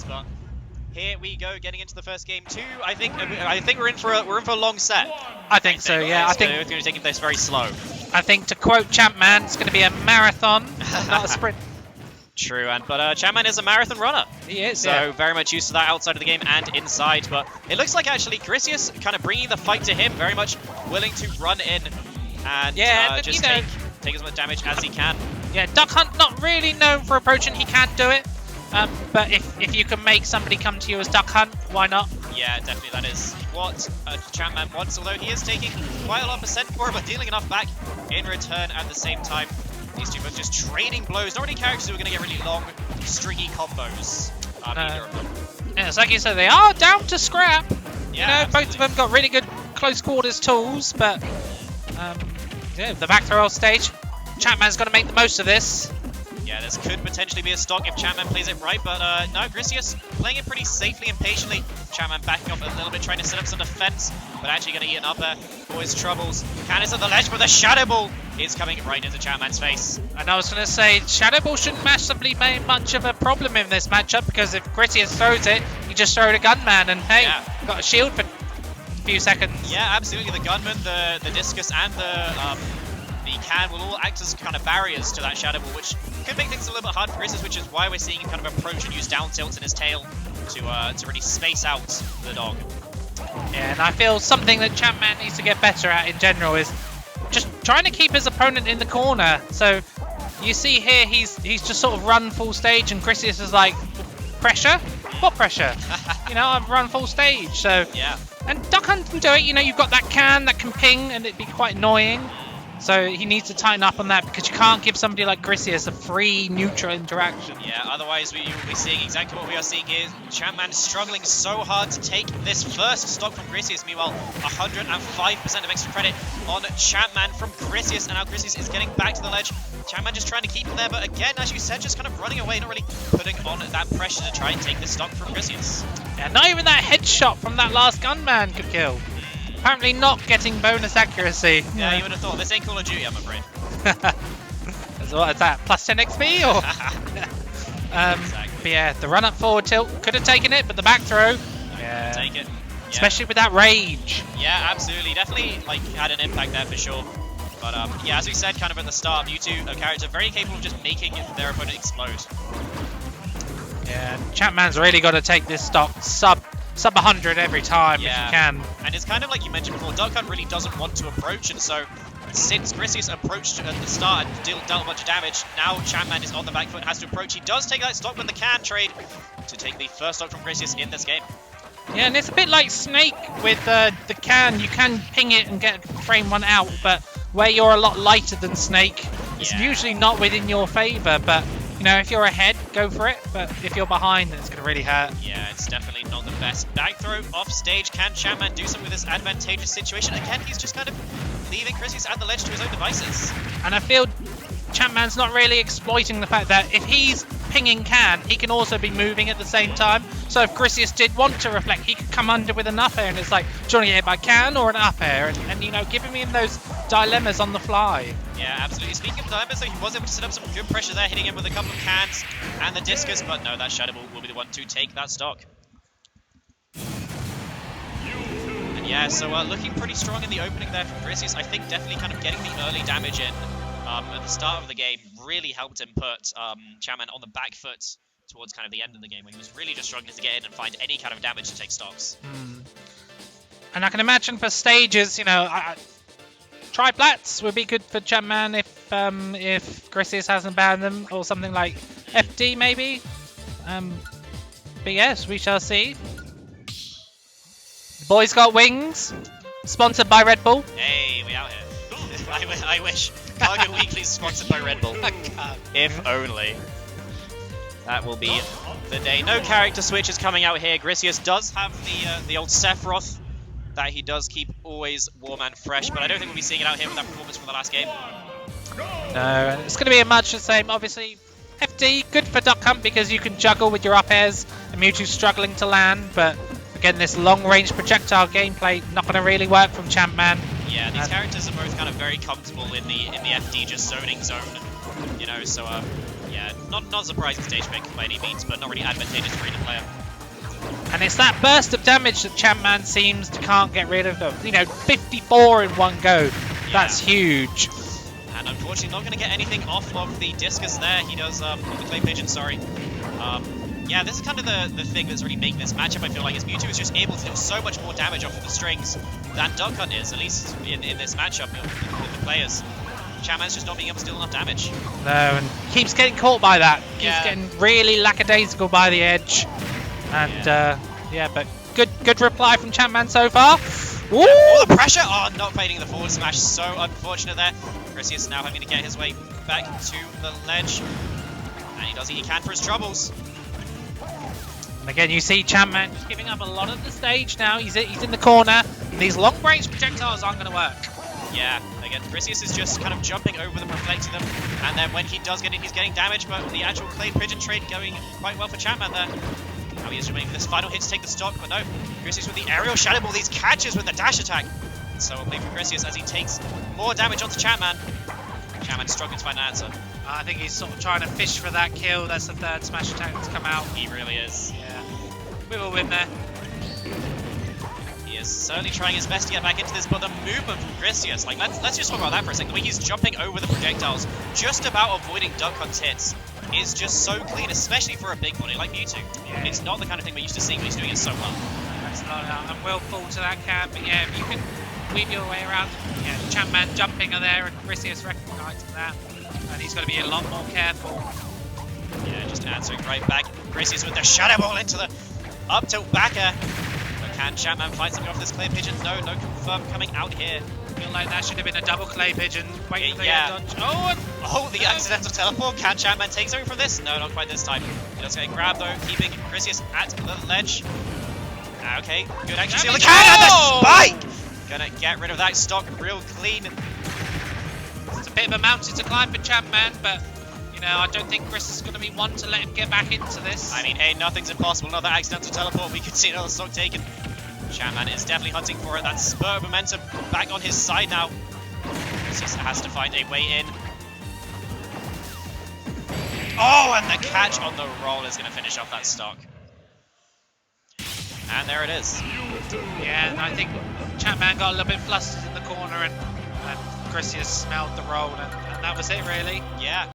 but here we go, getting into the first game too. I think we're in for a long set. I think so. Yeah, I think we're going to take this very slow. I think, to quote Champman, it's going to be a marathon, not a sprint. True, but Champman is a marathon runner. He is, so very much used to that outside of the game and inside. But it looks like actually Griseous kind of bringing the fight to him, very much willing to run in and just take as much damage as he can. Yeah, Duck Hunt not really known for approaching. He can do it, but if you can make somebody come to you as Duck Hunt, why not? Yeah, definitely that is what Champman wants, although he is taking quite a lot of percent for it, but dealing enough back in return at the same time. These two both just trading blows. Not really characters who are going to get really long, stringy combos. Either of them. Yeah, it's like you said, they are down to scrap. Yeah, you know, both of them got really good close quarters tools, but yeah, the back throw stage, Champman's got to make the most of this. Yeah, this could potentially be a stock if Champman plays it right, but no, Griseous playing it pretty safely and patiently. Champman backing off a little bit, trying to set up some defense, but actually going to eat an up there for his troubles. Canis at the ledge, but the Shadow Ball is coming right into Champman's face. And I was going to say, Shadow Ball shouldn't massively make much of a problem in this matchup, because if Griseous throws it, you just throw the Gunman, and hey, got a shield for a few seconds. Yeah, absolutely. The Gunman, the Discus, and the can will all act as kind of barriers to that Shadow Ball, which could make things a little bit hard for Griseous, which is why we're seeing him kind of approach and use down tilts in his tail to really space out the dog. Yeah, and I feel something that Champman needs to get better at in general is just trying to keep his opponent in the corner. So you see here, he's just sort of run full stage, and Griseous is like, pressure? What pressure? You know, I've run full stage. So yeah. And Duck Hunt can do it. You know, you've got that can that can ping, and it'd be quite annoying. So he needs to tighten up on that, because you can't give somebody like Griseous a free neutral interaction. Yeah, otherwise we will be seeing exactly what we are seeing here. Champman struggling so hard to take this first stock from Griseous. Meanwhile, 105% of extra credit on Champman from Griseous, and now Griseous is getting back to the ledge. Champman just trying to keep him there, but again, as you said, just kind of running away, not really putting on that pressure to try and take this stock from Griseous. Yeah, not even that headshot from that last Gunman could kill. Apparently not getting bonus accuracy. Yeah, you would have thought. This ain't Call of Duty, I'm afraid. So what is that, plus 10 XP? Or? Exactly. But yeah, the run-up forward tilt could have taken it, but the back throw, yeah. Take it. Yeah. Especially with that rage. Yeah, absolutely. Definitely like had an impact there for sure. But yeah, as we said kind of at the start, Mewtwo, a character very capable of just making their opponent explode. Yeah, Champman's really got to take this stock sub 100 every time if you can. And it's kind of like you mentioned before, Duck Hunt really doesn't want to approach, and so since Griseous approached at the start and dealt a bunch of damage, now Champman is on the back foot and has to approach. He does take that stock with the can trade to take the first stock from Griseous in this game. Yeah, and it's a bit like Snake with the can. You can ping it and get frame one out, but where you're a lot lighter than Snake, it's usually not within your favour, but you know, if you're ahead, go for it, but if you're behind, then it's going to really hurt. Yeah, it's definitely not the best. Back throw off stage. Can Champman do something with this advantageous situation? Again, he's just kind of leaving Griseous at the ledge to his own devices. And I feel Champman's not really exploiting the fact that if he's pinging can, he can also be moving at the same time. So if Griseous did want to reflect, he could come under with an up air, and it's like, do you want to get hit by can or an up air? And you know, giving him those dilemmas on the fly. Yeah, absolutely. Speaking of dilemmas, though, he was able to set up some good pressure there, hitting him with a couple of cans and the Discus, but no, that Shadow Ball will be the one to take that stock. And yeah, so looking pretty strong in the opening there from Griseous. I think definitely kind of getting the early damage in at the start of the game really helped him put Champman on the back foot towards kind of the end of the game, when he was really just struggling to get in and find any kind of damage to take stocks. And I can imagine for stages, you know, Tri-Plats would be good for Champman if Griseous hasn't banned them, or something like FD maybe. But yes, we shall see. Boys Got Wings, sponsored by Red Bull. Hey, we out here. I wish. Kargo Weeklies sponsored by Red Bull. If only. That will be the day. No character switches coming out here. Griseous does have the old Sephiroth that he does keep always warm and fresh, but I don't think we'll be seeing it out here with that performance from the last game. No, it's going to be much the same. Obviously, FD, good for Duck Hunt because you can juggle with your up airs, and Mewtwo's struggling to land, but again, this long-range projectile gameplay not going to really work from Champman. Yeah, these characters are both kind of very comfortable in the FD just zoning zone, you know, so Yeah, not a surprising stage pick by any means, but not really advantageous for either player. And it's that burst of damage that Champman seems to can't get rid of. 54 in one go. That's huge. And unfortunately not going to get anything off of the discus there. He does, the clay pigeon, sorry. Yeah, this is kind of the thing that's really making this matchup, I feel like, is Mewtwo is just able to do so much more damage off of the strings than Duck Hunt is, at least in this matchup with the players. Champman's just not being able to deal enough damage. No, and keeps getting caught by that. Keeps getting really lackadaisical by the edge. And, but good reply from Champman so far. Ooh! All the pressure! Oh, not fading the forward smash. So unfortunate there. Griseous now having to get his way back to the ledge. And he does what he can for his troubles. And again, you see Champman just giving up a lot of the stage now. He's in the corner. These long-range projectiles aren't going to work. Yeah, again, Griseous is just kind of jumping over them, reflecting them. And then when he does get in, he's getting damage. But the actual clay pigeon trade going quite well for Champman there. Now he is waiting for this final hit to take the stock, but no. Griseous with the aerial shadow ball, these catches with the dash attack. So we'll play for Griseous as he takes more damage onto Champman. Champman struggling to find an answer. I think he's sort of trying to fish for that kill. That's the third smash attack that's come out. He really is. Yeah. We will win there. He is certainly trying his best to get back into this, but the movement from Griseous, like, let's just talk about that for a second. The way he's jumping over the projectiles, just about avoiding Duck Hunt's hits, is just so clean, especially for a big body like Mewtwo. Yeah. It's not the kind of thing we're used to seeing, but he's doing it so well. That's not and will fall to that cam, but yeah, if you can weave your way around. Yeah, Champman jumping are there, and Griseous recognising that, and he's got to be a lot more careful. Yeah, just answering right back. Griseous with the shadow ball into the up tilt backer. But can Champman find something off this clay pigeon? No confirm coming out here. I feel like that should have been a double clay pigeon. Wait for the dodge. Oh, the accidental teleport. Can Champman take something from this? No, not quite this time. He does get grabbed though, keeping Griseous at the ledge. Okay, good action steal. The can and the spike! Gonna get rid of that stock real clean. It's a bit of a mountain to climb for Champman, but I don't think Chris is going to be one to let him get back into this. I mean, hey, nothing's impossible. Another accidental teleport. We could see another stock taken. Champman is definitely hunting for it. That spur of momentum back on his side now. Griseous has to find a way in. Oh, and the catch on the roll is going to finish off that stock. And there it is. Yeah, and I think Champman got a little bit flustered in the corner, and Griseous smelled the roll, and that was it, really. Yeah.